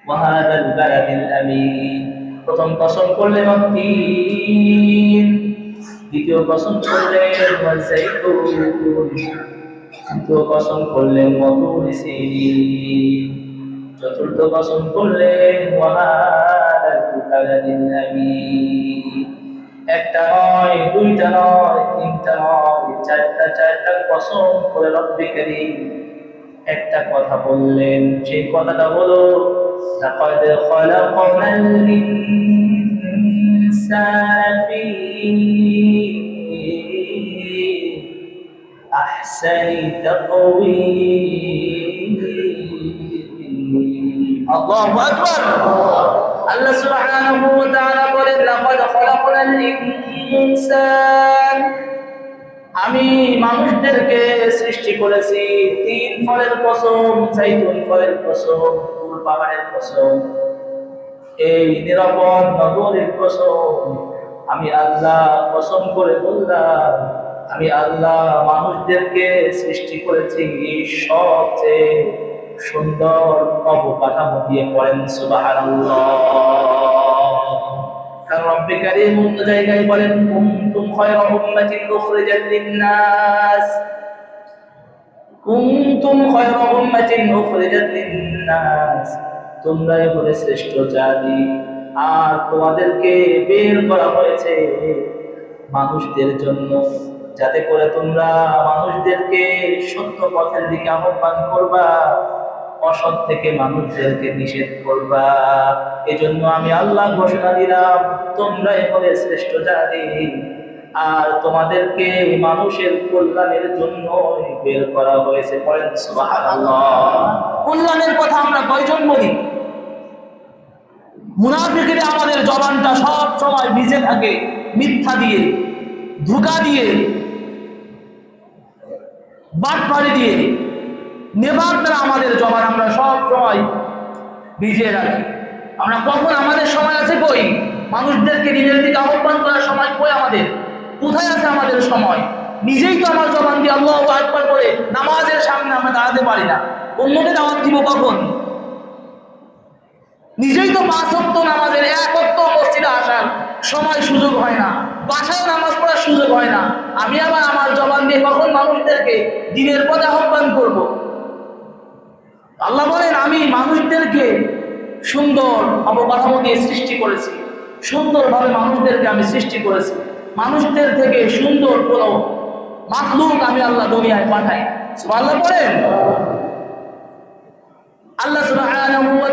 وهذا البلد الأمين প্রথম কসম করলেন তিন, দ্বিতীয় কসম করলেন ওয়াজাইতুন, তৃতীয় কসম করলেন ওয়াতুর সিনিন, চতুর্থ কসম করলেন ওয়াহাদাল বালাদিল আমিন। একটা নয়, দুইটা নয়, তিনটা নয়, চারটা কসম করে রব্বে কারীম একটা কথা বললেন। সেই কথাটা হলো লাকাদ খালাকনাল ইনসানা ফি আহসানি তাকওয়ীম। আল্লাহু আকবার। আল্লাহ সুবহানাহু ওয়া তাআলা বলেন লাকাদ খালাকনাল ইনসান, আমি মানুষদেরকে সৃষ্টি করেছি। তিন ফলের কসম, জাইতুন ফলের কসম, তুর পাহাড়ের কসম, এই নিরাপদ নগরের কসম, আমি আল্লাহ কসম করে বললাম, আমি আল্লাহ মানুষদেরকে সৃষ্টি করেছি সবচেয়ে সুন্দর অবকাঠামো দিয়ে। পড়েন সুবহানাল্লাহ। কারণ রব্বে কারীম অন্য জায়গায় বলেন কুনতুম খায়রা উম্মাতিন উখরিজাত লিন-নাস, কুনতুম খায়রা উম্মাতিন উখরিজাত লিন-নাস, তোমরাই হলে শ্রেষ্ঠ জাতি, আর তোমাদেরকে বের করা হয়েছে মানুষদের জন্য, যাতে করে তোমরা মানুষদেরকে সত্য পথের দিকে আহ্বান করবা, অসৎ থেকে মানুষদেরকে নিষেধ করবা। এজন্য আমি আল্লাহ ঘোষণা দিলাম তোমরাই হলে শ্রেষ্ঠ জাতি, আর তোমাদেরকে মানুষের কল্যাণের জন্য বের করা হয়েছে। বলেন সুবহানাল্লাহ। কল্যাণের কথা আমরা কয়জন বলি? মুনাফিকরা আমাদের জবানটা সব সময় ভিজে থাকে মিথ্যা দিয়ে, ধোঁকা দিয়ে, বাটপাড়ি দিয়ে, নেবার দ্বারা আমাদের জবান আমরা সব সময় ভিজিয়ে রাখি। আমরা কখন আমাদের সময় আছে কই? মানুষদেরকে নিজের দিকে আহ্বান করার সময় কই? আমাদের কোথায় আছে আমাদের সময়? নিজেই তো আমার জবান দিয়ে আল্লাহু আকবার বলে নামাজের সামনে আমরা দাঁড়াতে পারি না, অন্যকে দাওয়াত দিব কখন? নিজেই তো 5 ওয়াক্ত নামাজের 1 ওয়াক্ত মসজিদে আসার সময় সুযোগ হয় না, বাসায় নামাজ পড়ার সুযোগ হয় না, আমি আবার আমার জবান দিয়ে কখন মানুষদেরকে দ্বীনের পথে আহ্বান করব? আল্লাহ বলেন আমি মানুষদেরকে সুন্দর অবকাঠামো দিয়ে সৃষ্টি করেছি, সুন্দরভাবে মানুষদেরকে আমি সৃষ্টি করেছি। মানুষদের থেকে সুন্দর কোনো মাখলুক আমি আল্লাহ দুনিয়ায় পাঠাই। সুবহানাল্লাহ বলেন। আল্লাহ সুবহানাহু ওয়া